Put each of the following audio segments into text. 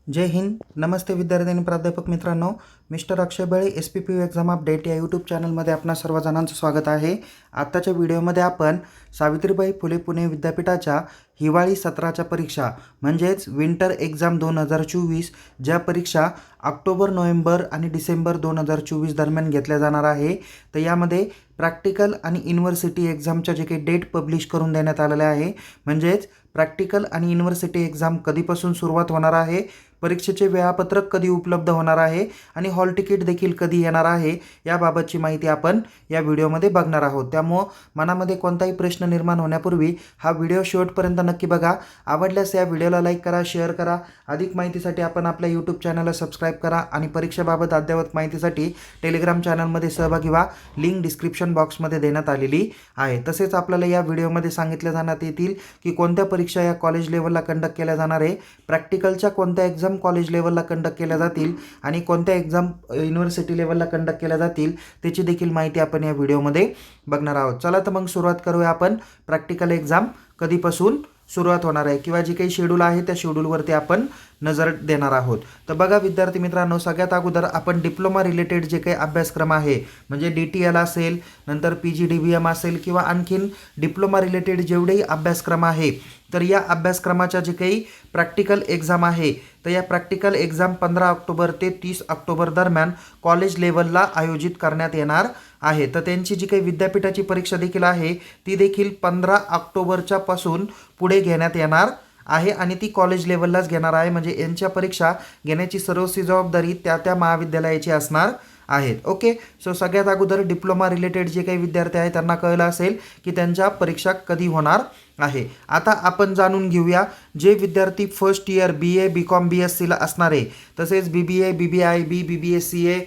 जय हिंद. नमस्ते विद्यार्थी आणि प्राध्यापक मित्रांनो. मिस्टर अक्षय बळे SPPU एक्झाम अपडेट या यूट्यूब चॅनलमध्ये आपणा सर्वजणांचं स्वागत आहे. आत्ताच्या व्हिडिओमध्ये आपण सावित्रीबाई फुले पुणे विद्यापीठाच्या हिवाळी सत्राच्या परीक्षा म्हणजेच विंटर एक्झाम 2024 ज्या परीक्षा ऑक्टोबर, नोव्हेंबर आणि डिसेंबर 2024 दरम्यान घेतल्या जाणार आहे, तर यामध्ये प्रॅक्टिकल आणि युनिव्हर्सिटी एक्झामच्या जे काही डेट पब्लिश करून देण्यात आलेले आहे. म्हणजेच प्रॅक्टिकल आणि युनिव्हर्सिटी एक्झाम कधीपासून सुरुवात होणार आहे, परीक्षेचे वेळापत्रक कधी उपलब्ध होणार आहे आणि हॉल तिकीट देखील कधी येणार आहे याबाबतची माहिती आपण या व्हिडिओमध्ये बघणार आहोत. त्यामुळे मनामध्ये कोणताही प्रश्न निर्माण होण्यापूर्वी हा व्हिडिओ शेवटपर्यंत नक्की बघा. आवडल्यास या व्हिडिओला लाईक करा, शेअर करा. अधिक माहितीसाठी आपण आपल्या यूट्यूब चॅनलला सबस्क्राईब करा आणि परीक्षेबाबत अद्ययावत माहितीसाठी टेलिग्राम चॅनलमध्ये सहभागी व्हा. लिंक डिस्क्रिप्शन बॉक्समध्ये देण्यात आलेली आहे. तसेच आपल्याला या व्हिडिओमध्ये सांगितले जाण्यात येतील की कोणत्या परीक्षा या कॉलेज लेवलला कंडक्ट केल्या जाणार आहे, प्रॅक्टिकलच्या कोणत्या एक्झाम कॉलेज लेवलला कंडक्ट केल्या जातील आणि कोणत्या एक्झाम युनिव्हर्सिटी लेवलला कंडक्ट केल्या जातील त्याची देखील माहिती आपण या व्हिडिओमध्ये बघणार आहोत. चला तर मग सुरुवात करूया. आपण प्रॅक्टिकल एक्झाम कधीपासून सुरुवात होणार आहे किंवा जी काही शेड्यूल आहे त्या शेड्यूलवरती आपण नजर देणार आहोत. तर बघा विद्यार्थी मित्रांनो, सगळ्यात अगोदर आपण डिप्लोमा रिलेटेड जे काही अभ्यासक्रम आहे म्हणजे DTL असेल, नंतर PGDBM असेल किंवा आणखीन डिप्लोमा रिलेटेड जेवढेही अभ्यासक्रम आहे, तर या अभ्यासक्रमाच्या जे काही प्रॅक्टिकल एक्झाम आहे तर या प्रॅक्टिकल एक्झाम 15 ऑक्टोबर ते 30 ऑक्टोबर दरम्यान कॉलेज लेवलला आयोजित करण्यात येणार आहे. तर त्यांची जी काही विद्यापीठाची परीक्षा देखील आहे ती देखील 15 ऑक्टोबरच्या पासून पुढे घेण्यात येणार आहे आणि ती कॉलेज लेवललाच घेणार आहे. म्हणजे यांच्या परीक्षा घेण्याची सर्वस्वी जबाबदारी त्या महाविद्यालयाची असणार आहेत. ओके, सो सगळ्यात अगोदर डिप्लोमा रिलेटेड जे काही विद्यार्थी आहेत त्यांना कळलं असेल की त्यांच्या परीक्षा कधी होणार आहे. आता आपण जाणून घेऊया जे विद्यार्थी फर्स्ट इयर BA BCom BScला असणारे, तसेच BBA BBIB BBA CA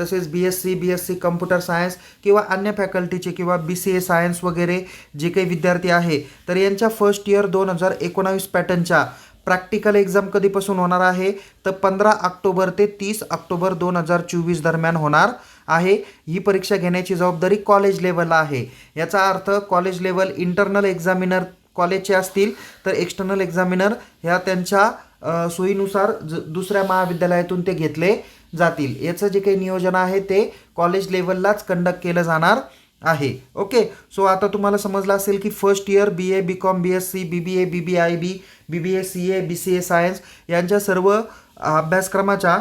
तसेच BSc कम्प्युटर सायन्स किंवा अन्य फॅकल्टीचे किंवा BCA सायन्स वगैरे जे काही विद्यार्थी आहे, तर यांच्या फर्स्ट इयर 2019 पॅटर्नच्या प्रॅक्टिकल एक्झाम कधीपासून होणार आहे तर 15 ऑक्टोबर ते 30 ऑक्टोबर 2024 दरम्यान होणार आहे. ही परीक्षा घेण्याची जबाबदारी कॉलेज लेवलला आहे. याचा अर्थ कॉलेज लेवल इंटरनल एक्झामिनर कॉलेजचे असतील तर एक्सटर्नल एक्झामिनर ह्या त्यांच्या सोयीनुसार दुसऱ्या महाविद्यालयातून ते घेतले जातील. याचं जे काही नियोजन आहे ते कॉलेज लेवललाच कंडक्ट केलं जाणार आहे. ओके, सो आता तुम्हाला समजलं असेल की first year BA BCom BSc BBA BBIB BBA CA BCA science यांच्या सर्व अभ्यासक्रमाच्या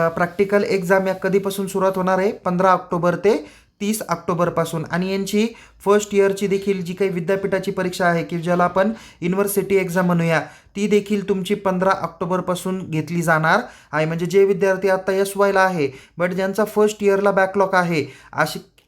प्रॅक्टिकल एक्झाम या कधीपासून सुरुवात होणार आहे 15 ऑक्टोबर ते 30 ऑक्टोबरपासून. आणि यांची फर्स्ट इयरची देखील जी काही विद्यापीठाची परीक्षा आहे की ज्याला आपण युनिव्हर्सिटी एक्झाम म्हणूया, ती देखील तुमची 15 ऑक्टोबरपासून घेतली जाणार आहे. म्हणजे जे विद्यार्थी आता SYला आहे बट ज्यांचा फर्स्ट इयरला बॅकलॉग आहे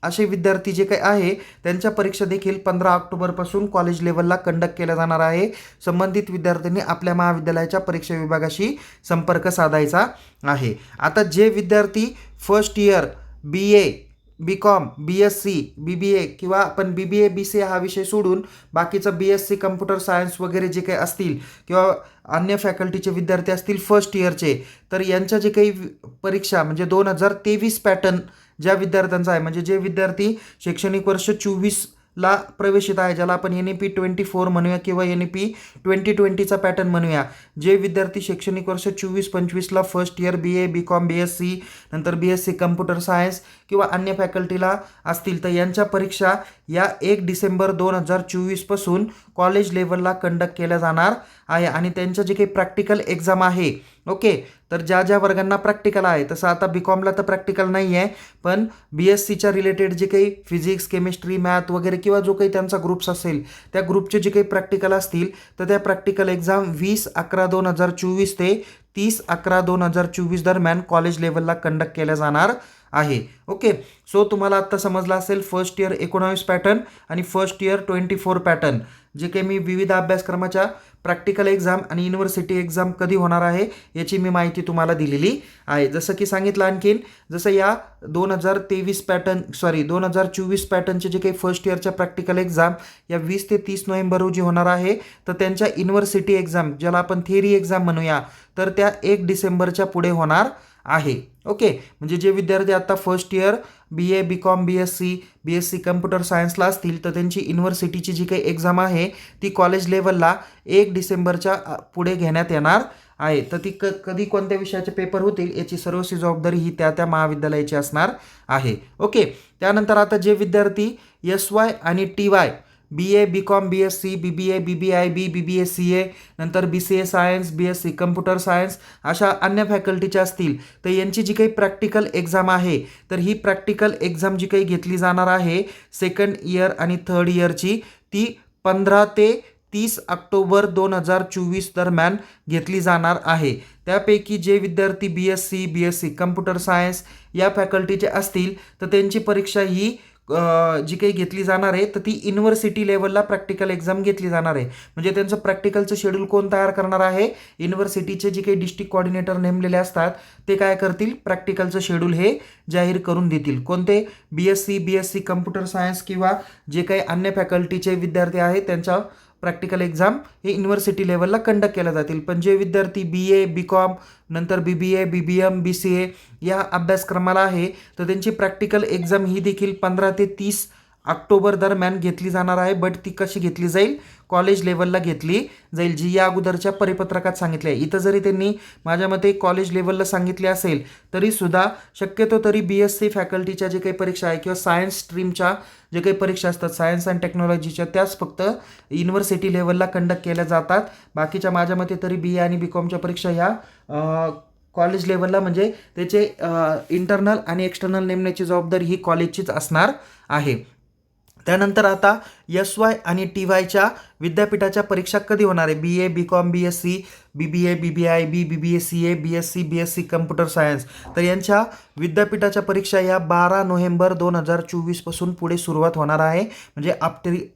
असे विद्यार्थी जे काही आहे त्यांच्या परीक्षा देखील 15 ऑक्टोबरपासून कॉलेज लेवलला कंडक्ट केल्या जाणार आहे. संबंधित विद्यार्थ्यांनी आपल्या महाविद्यालयाच्या परीक्षा विभागाशी संपर्क साधायचा आहे. आता जे विद्यार्थी first year BA BCom BSc BBA किंवा आपण BBA BCA हा विषय सोडून बाकीचं BSc कम्प्युटर सायन्स वगैरे जे काही असतील किंवा अन्य फॅकल्टीचे विद्यार्थी असतील फर्स्ट इयरचे, तर यांच्या जे काही परीक्षा म्हणजे 2023 पॅटर्न ज्या विद्यार्थ्यांचा आहे, म्हणजे जे विद्यार्थी शैक्षणिक वर्ष 24ला प्रवेशित आहे, ज्याला आपण NEP 24 म्हणूया किंवा NEP 2020चा पॅटर्न म्हणूया, जे विद्यार्थी शैक्षणिक वर्ष 24-25ला first year BA BCom BSc नंतर BSc कम्प्युटर सायन्स किंवा अन्य फॅकल्टीला असतील तर यांच्या परीक्षा या 1 डिसेंबर 2024 पासून कॉलेज लेवलला कंडक्ट केल्या जाणार आहे. आणि त्यांचं जे काही प्रॅक्टिकल एक्झाम आहे, ओके, तर ज्या वर्गांना प्रॅक्टिकल आहे, तसं आता BComला तर प्रॅक्टिकल नाही आहे, पण BScच्या रिलेटेड जे काही फिजिक्स केमिस्ट्री मॅथ वगैरे किंवा जो काही त्यांचा ग्रुप्स असेल त्या ग्रुपचे जे काही प्रॅक्टिकल असतील तर त्या प्रॅक्टिकल एक्झाम 20/11/2024 ते 30/11/2024 दरम्यान कॉलेज लेवलला कंडक्ट केल्या जाणार आहे. ओके, सो तुम्हाला आत्ता समजलं असेल फर्स्ट इयर 19 पॅटर्न आणि फर्स्ट इयर 24 पॅटर्न जे काही मी विविध अभ्यासक्रमाच्या प्रॅक्टिकल एक्झाम आणि युनिव्हर्सिटी एक्झाम कधी होणार आहे याची मी माहिती तुम्हाला दिलेली आहे. जसं की सांगितलं आणखीन, जसं या 2024 पॅटर्नचे जे काही फर्स्ट इयरच्या प्रॅक्टिकल एक्झाम या 20 ते 30 नोव्हेंबर रोजी होणार आहे, तर त्यांच्या युनिव्हर्सिटी एक्झाम ज्याला आपण थिअरी एक्झाम म्हणूया तर त्या 1 डिसेंबरच्या पुढे होणार आहे. ओके, म्हणजे जे विद्यार्थी आता first year BA BCom BSc computer सायन्सला असतील तर त्यांची युनिव्हर्सिटीची जी काही एक्झाम आहे ती कॉलेज लेवलला 1 डिसेंबरच्या पुढे घेण्यात येणार आहे तर ती कधी कोणत्या विषयाचे पेपर होतील याची सर्वस्वी जबाबदारी ही त्या महाविद्यालयाची असणार आहे. ओके. त्यानंतर आता जे विद्यार्थी SY आणि TY BA BCom BSc BBA BBIB BBA CA नंतर BCA science BSc computer science अशा अन्य फॅकल्टीच्या असतील तर यांची जी काही प्रॅक्टिकल एक्झाम आहे तर ही प्रॅक्टिकल एक्झाम जी काही घेतली जाणार आहे सेकंड इयर आणि थर्ड इयरची ती 15 ते 30 ऑक्टोबर 2024 दरम्यान घेतली जाणार आहे. त्यापैकी जे विद्यार्थी BSc कम्प्युटर सायन्स या फॅकल्टीचे असतील तर त्यांची परीक्षा ही जी काही घेतली जाणार आहे तर ती युनिव्हर्सिटी लेवलला प्रॅक्टिकल एक्झाम घेतली जाणार आहे. म्हणजे त्यांचं प्रॅक्टिकलचं शेड्यूल कोण तयार करणार आहे? युनिव्हर्सिटीचे जे काही डिस्ट्रिक्ट कोऑर्डिनेटर नेमलेले असतात ते काय करतील? प्रॅक्टिकलचं शेड्यूल हे जाहीर करून देतील. कोणते? BSc कम्प्युटर सायन्स किंवा जे काही अन्य फॅकल्टीचे विद्यार्थी आहेत त्यांच्या प्रॅक्टिकल एक्झाम हे युनिव्हर्सिटी लेवलला कंडक्ट केल्या जातील. पण जे विद्यार्थी BA BCom नंतर BBA BBM BCA या अभ्यासक्रमाला आहे तर त्यांची प्रॅक्टिकल एक्झाम ही देखील 15 ते 30 ऑक्टोबर दरम्यान घेतली जाणार आहे. बट ती कशी घेतली जाईल? कॉलेज लेवलला घेतली जाईल, जी या अगोदरच्या परिपत्रकात सांगितले आहे. इथं जरी त्यांनी माझ्या मते कॉलेज लेवलला सांगितले असेल तरीसुद्धा शक्यतो तरी BSc फॅकल्टीच्या जे काही परीक्षा आहे किंवा सायन्स स्ट्रीमच्या जे काही परीक्षा असतात सायन्स अँड टेक्नॉलॉजीच्या त्याच फक्त युनिव्हर्सिटी लेवलला कंडक्ट केल्या जातात. बाकीच्या माझ्या मते तरी BA आणि BComच्या परीक्षा ह्या कॉलेज लेवलला म्हणजे त्याचे इंटरनल आणि एक्सटर्नल नेमण्याची जबाबदारी ही कॉलेजचीच असणार आहे. त्यानंतर आता SY आणि TYच्या विद्यापीठाच्या परीक्षा कधी होणार आहे? BA BCom BSc BBA BBIB BBA CA BSc computer science तर यांच्या विद्यापीठाच्या परीक्षा या 12 नोव्हेंबर 2024 पासून पुढे सुरुवात होणार आहे. म्हणजे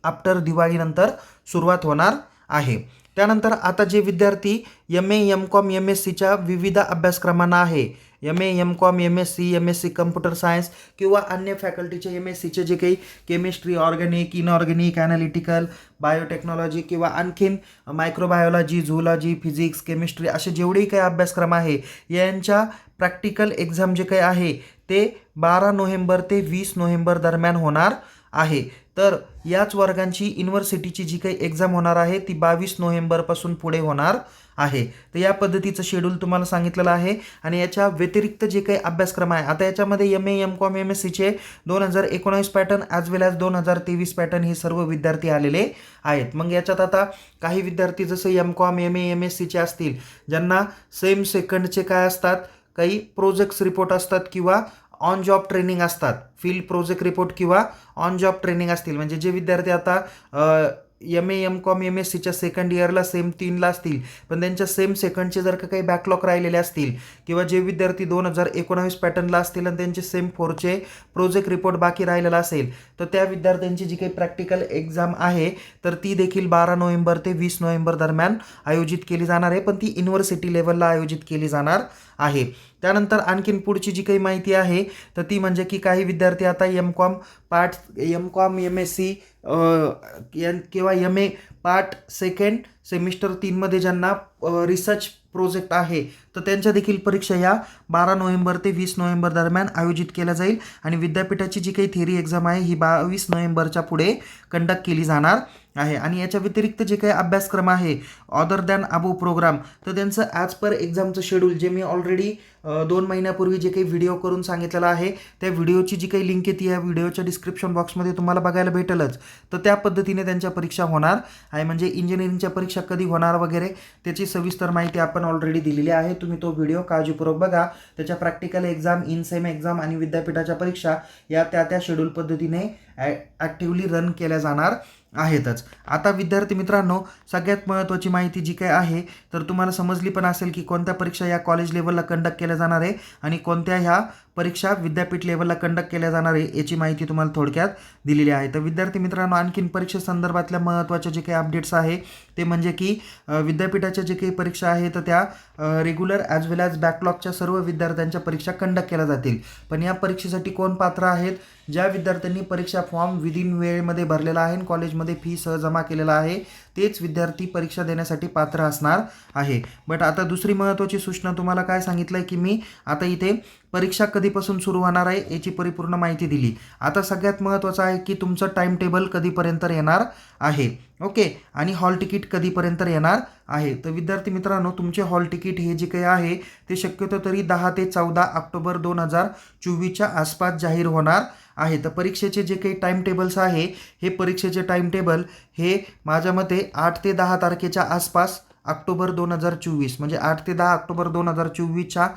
आफ्टर दिवाळीनंतर सुरुवात होणार आहे. त्यानंतर आता जे विद्यार्थी MA MCom MScच्या विविध अभ्यासक्रमांना आहे MA MCom MSc computer science किंवा अन्य फॅकल्टीचे MScचे जे काही chemistry organic inorganic analytical biotechnology किंवा आणखीन मायक्रोबायोलॉजी झूलॉजी फिजिक्स केमिस्ट्री असे जेवढेही काही अभ्यासक्रम आहे यांच्या प्रॅक्टिकल एक्झाम जे काही आहे ते 12 नोव्हेंबर ते 20 नोव्हेंबर दरम्यान होणार आहे. तर याच वर्गांची युनिव्हर्सिटीची जी काही एक्झाम होणार आहे ती 22 नोव्हेंबरपासून पुढे होणार आहे. तर या पद्धतीचं शेड्यूल तुम्हाला सांगितलेलं आहे. आणि याच्या व्यतिरिक्त जे काही अभ्यासक्रम आहे आता याच्यामध्ये MA MCom MScचे 2019 पॅटर्न ॲज वेल ॲज 2023 पॅटर्न हे सर्व विद्यार्थी आलेले आहेत. मग याच्यात आता काही विद्यार्थी जसं MCom MA MScचे असतील ज्यांना सेम सेकंडचे काय असतात काही प्रोजेक्ट्स रिपोर्ट असतात किंवा ऑन जॉब ट्रेनिंग असतात फील्ड प्रोजेक्ट रिपोर्ट किंवा ऑन जॉब ट्रेनिंग असतील. म्हणजे जे विद्यार्थी आता MA MCom MScच्या सेकंड इयरला सेम 3ला असतील पण त्यांच्या सेम सेकंडचे जर का काही बॅकलॉग राहिलेले असतील किंवा जे विद्यार्थी 2019 पॅटर्नला असतील आणि त्यांचे सेम 4चे प्रोजेक्ट रिपोर्ट बाकी राहिलेला असेल तर त्या विद्यार्थ्यांची जी काही प्रॅक्टिकल एक्झाम आहे तर ती देखील 12 नोव्हेंबर ते 20 नोव्हेंबर दरम्यान आयोजित केली जाणार आहे. पण ती युनिव्हर्सिटी लेवलला आयोजित केली जाणार आहे. त्यानंतर आणखीन पुढची जी काही माहिती आहे तर ती म्हणजे की काही विद्यार्थी आता MCom MSc किंवा MA पार्ट सेकंड सेमिस्टर 3मध्ये ज्यांना रिसर्च प्रोजेक्ट आहे तर त्यांच्या देखील परीक्षा या 12 नोव्हेंबर ते 20 नोव्हेंबर दरम्यान आयोजित केल्या जाईल. आणि विद्यापीठाची जी काही थिअरी एक्झाम आहे ही 22 नोव्हेंबरच्या पुढे कंडक्ट केली जाणार आहे. आणि याच्या व्यतिरिक्त जे काही अभ्यासक्रम आहे अदर दॅन अबो प्रोग्राम तर त्यांचं ॲज पर एक्झामचं शेड्यूल जे मी ऑलरेडी 2 महिन्यापूर्वी जे काही व्हिडिओ करून सांगितलेलं आहे त्या व्हिडिओची जी काही लिंक आहे ती या व्हिडिओच्या डिस्क्रिप्शन बॉक्समध्ये तुम्हाला बघायला भेटेलच. तर त्या पद्धतीने त्यांच्या परीक्षा होणार आहे. म्हणजे इंजिनिअरिंगच्या परीक्षा कधी होणार वगैरे त्याची सविस्तर माहिती आपण ऑलरेडी दिलेली आहे. तुम्ही तो व्हिडिओ काळजीपूर्वक बघा. त्याच्या practical exam in same exam आणि विद्यापीठाच्या परीक्षा या त्या शेड्यूल पद्धतीने ॲक्टिव्हली रन केल्या जाणार आहेतच. आता विद्यार्थी मित्रांनो सगळ्यात महत्त्वाची माहिती जी काय आहे तर तुम्हाला समजली पण असेल की कोणत्या परीक्षा या कॉलेज लेवलला कंडक्ट केल्या जाणार आहे आणि कोणत्या ह्या परीक्षा विद्यापीठ लेवलला कंडक्ट केल्या जाणार आहे याची माहिती तुम्हाला थोडक्यात दिलेली आहे. तर विद्यार्थी मित्रांनो आणखीन परीक्षे संदर्भातल्या महत्त्वाच्या जे काही अपडेट्स आहे ते म्हणजे की विद्यापीठाच्या जे काही परीक्षा आहे तर त्या रेग्युलर ॲज वेल ॲज बॅकलॉगच्या सर्व विद्यार्थ्यांच्या परीक्षा कंडक्ट केल्या जातील. पण या परीक्षेसाठी कोण पात्र आहेत? ज्या विद्यार्थ्यांनी परीक्षा फॉर्म विदिन वेळेमध्ये भरलेला आहे कॉलेजमध्ये फी सह जमा केलेला आहे तेच विद्यार्थी परीक्षा देण्यासाठी पात्र असणार आहे. बट आता दुसरी महत्त्वाची सूचना तुम्हाला काय सांगितलं आहे की मी आता इथे परीक्षा कधीपासून सुरू होणार आहे याची परिपूर्ण माहिती दिली. आता सगळ्यात महत्त्वाचं आहे की तुमचं टाईम टेबल कधीपर्यंत येणार आहे. ओके, आणि हॉल तिकीट कधीपर्यंत येणार आहे. तर विद्यार्थी मित्रांनो, तुमचे हॉल तिकीट हे जे काही आहे ते शक्यतो तरी 10 ते 14 ऑक्टोबर 2024च्या आसपास जाहीर होणार आहे. तर परीक्षेचे जे काही टाईम टेबल्स आहे हे परीक्षेचे टाईम टेबल हे माझ्या मते 8 ते 10 तारखेच्या आसपास ऑक्टोबर 2024 म्हणजे 8 ते 10 ऑक्टोबर 2024च्या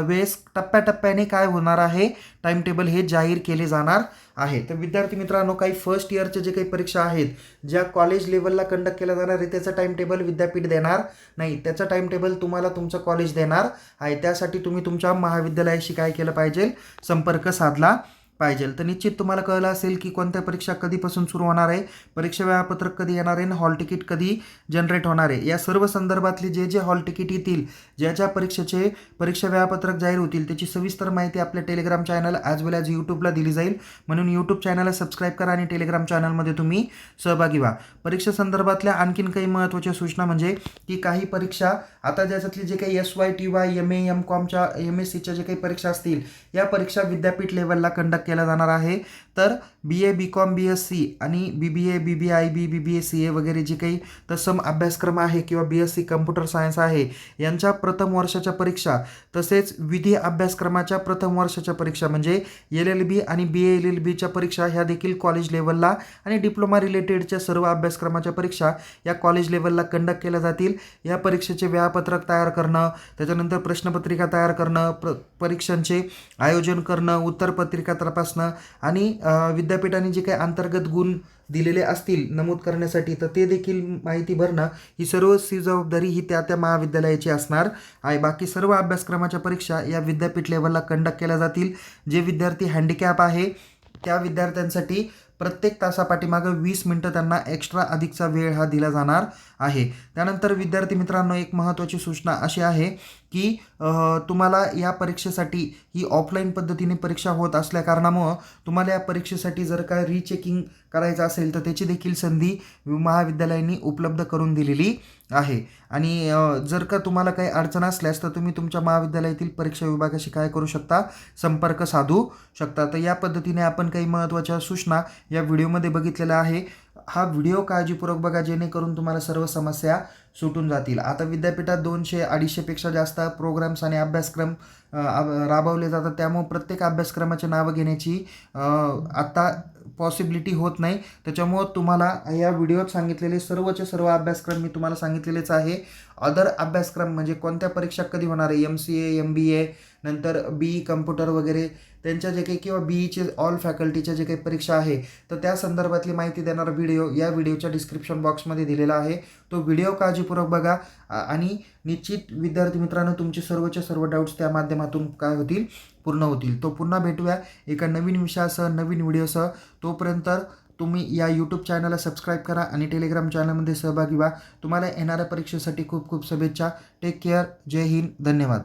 वेळेस टप्प्याटप्प्याने काय होणार आहे, टाईम टेबल हे जाहीर केले जाणार आहे. तर विद्यार्थी मित्रांनो, काही फर्स्ट इयरचे जे काही परीक्षा आहेत ज्या कॉलेज लेवलला कंडक्ट केल्या जाणार आहे त्याचं टाईम टेबल विद्यापीठ देणार नाही. त्याचं टाईम टेबल तुम्हाला तुमचं कॉलेज देणार आहे. त्यासाठी तुम्ही तुमच्या महाविद्यालयाशी काय केलं पाहिजे, संपर्क साधला पाहिजे. तर निश्चित तुम्हाला कळलं असेल की कोणत्या परीक्षा कधीपासून सुरू होणार आहे, परीक्षा वेळापत्रक कधी येणार आहे आणि हॉल तिकीट कधी जनरेट होणार आहे. या सर्व संदर्भातले जे हॉल तिकीट येतील, ज्या परीक्षेचे परीक्षा वेळापत्रक जाहीर होतील त्याची सविस्तर माहिती आपल्या टेलिग्राम चॅनल ॲज वेल ॲज यूट्यूबला दिली जाईल. म्हणून यूट्यूब चॅनलला सबस्क्राईब करा आणि टेलिग्राम चॅनलमध्ये तुम्ही सहभागी व्हा. परीक्षा संदर्भातल्या आणखीन काही महत्त्वाच्या सूचना म्हणजे की काही परीक्षा आता ज्याच्यातली जे काही SY TY MA MCOMच्या MSCच्या जे काही परीक्षा असतील या परीक्षा विद्यापीठ लेवलला कंडक्ट केला जाणार आहे. तर BA BCOM BSc आणि BBA BBIB BBA CA वगैरे जे काही तत्सम अभ्यासक्रम आहे किंवा BSc कम्प्युटर सायन्स आहे यांच्या प्रथम वर्षाच्या परीक्षा, तसेच विधी अभ्यासक्रमाच्या प्रथम वर्षाच्या परीक्षा म्हणजे LLB आणि BA LLBच्या परीक्षा ह्या देखील कॉलेज लेवलला आणि डिप्लोमा रिलेटेडच्या सर्व अभ्यासक्रमाच्या परीक्षा या कॉलेज लेवलला कंडक्ट केल्या जातील. या परीक्षेचे वेळापत्रक तयार करणं, त्याच्यानंतर प्रश्नपत्रिका तयार करणं, परीक्षांचे आयोजन करणं, उत्तरपत्रिका तपासणं आणि विद्यापीठाने जे काही अंतर्गत गुण दिलेले असतील नमूद करण्यासाठी तर ते देखील माहिती भरणं ही सर्व जबाबदारी ही त्या महाविद्यालयाची असणार आहे. बाकी सर्व अभ्यासक्रमाच्या परीक्षा या विद्यापीठ लेवलला कंडक्ट केल्या जातील. जे विद्यार्थी हँडिकॅप आहे त्या विद्यार्थ्यांसाठी प्रत्येक तासापाठीमागं 20 मिनटं त्यांना एक्स्ट्रा अधिकचा वेळ हा दिला जाणार आहे. त्यानंतर विद्यार्थी मित्रांनो, एक महत्त्वाची सूचना अशी आहे की तुम्हाला या परीक्षेसाठी ही ऑफलाईन पद्धतीने परीक्षा होत असल्या कारणामुळं तुम्हाला या परीक्षेसाठी जर काय रीचेकिंग करायचं असेल तर त्याची देखील संधी महाविद्यालयांनी उपलब्ध करून दिलेली आहे. आणि जर का तुम्हाला काही अडचण असल्यास तर तुम्ही तुमच्या महाविद्यालयातील परीक्षा विभागाशी काय करू शकता, संपर्क साधू शकता. तर या पद्धतीने आपण काही महत्त्वाच्या सूचना या व्हिडिओमध्ये बघितलेल्या आहे. हा व्हिडिओ काळजीपूर्वक बघा जेणेकरून तुम्हाला सर्व समस्या सुटून जातील. आता विद्यापीठात 200-250पेक्षा जास्त प्रोग्राम्स आणि अभ्यासक्रम राबवले जातात. त्यामुळे प्रत्येक अभ्यासक्रमाची नावं घेण्याची आत्ता पॉसिबिलिटी होत नाही. त्याच्यामुळं तुम्हाला या व्हिडिओत सांगितलेले सर्वचे सर्व अभ्यासक्रम मी तुम्हाला सांगितलेलेच आहे. अदर अभ्यासक्रम म्हणजे कोणत्या परीक्षा कधी होणार आहे, MCA MBA नंतर BE कम्प्युटर वगैरे त्यांच्या जे काही किंवा BEचे ऑल फॅकल्टीच्या जे काही परीक्षा आहे तर त्या संदर्भातली माहिती देणारा व्हिडिओ या व्हिडिओच्या डिस्क्रिप्शन बॉक्समध्ये दिलेला आहे. तो व्हिडिओ काळजीपूर्वक बघा आणि निश्चित विद्यार्थी मित्रांनो तुमचे सर्वचे सर्व डाऊट्स त्या माध्यमातून काय होतील, पूर्ण होतील. तो पुन्हा भेटूया एका नवीन विषयासह, नवीन व्हिडिओसह. तोपर्यंत तुम्ही या यूट्यूब चॅनलला सबस्क्राईब करा आणि टेलिग्राम चॅनलमध्ये सहभागी व्हा. तुम्हाला येणाऱ्या परीक्षेसाठी खूप खूप शुभेच्छा. Take care. जय हिंद. धन्यवाद.